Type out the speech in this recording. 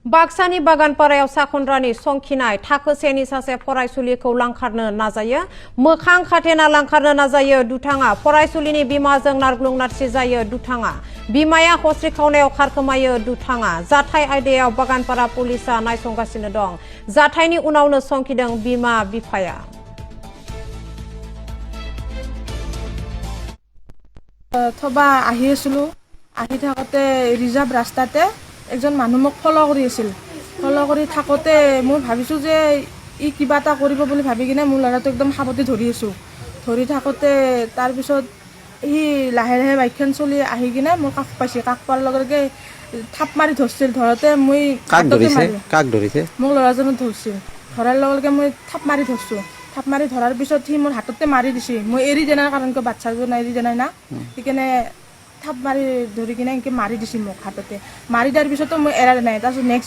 बाक्सानि बागानपारायाव सोखondरानि संखिनाय थाखो सेनि सासे फरायसुलिखौ लांखारनो नाजायो मोखां खाथेना लांखारनो नाजायो दुथाङा फरायसुलिनि बिमाजों नारग्लुं नारसि जायो दुथाङा बिमाया हस्रि खावनायाव खारखोमायो दुथाङा जाथाय आयदायाव बागानपारा पुलिसा नायसंगासिनो दं जाथायनि उनावनो संखिदों बिमा बिफाया थबा আহি আছিলো আহি থাকতে ৰিজাৰ্ভ ৰাস্তাতে একজন মানুহ মোক ফলো কৰি আছিল ফলো কৰি থাকতে মই ভাবিছো যে ই কিবা এটা কৰিব বুলি ভাবি কিনে মোৰ লৰাটো একদম সাবতি ধৰি আছো ধৰি থাকতে তাৰ পিছত ই লাহে লাহে বাইকখন চলি আহি কিনে মোৰ কাষ পাইছে কাষ পাৰ লগে থাপ মাৰি ধৰছিল ধৰতে মই কাক ধৰিছে মোক লৰাজনক ধৰছিল ধৰাৰ লগে মই থাপ মাৰি ধৰছো থাপ মাৰি ধৰাৰ পিছত সি মোৰ হাততে মাৰি দিছে মই এৰি দেনাৰ কাৰণ ক বাচ্চাজন এৰি দেনাই না সেইকাৰণে থাপ মাৰি ধৰি কিনে এনেকৈ মাৰি দিছে মোক হাততে মাৰি দিয়াৰ পিছতো মই এৰা নাই তাৰপিছত নেক্সট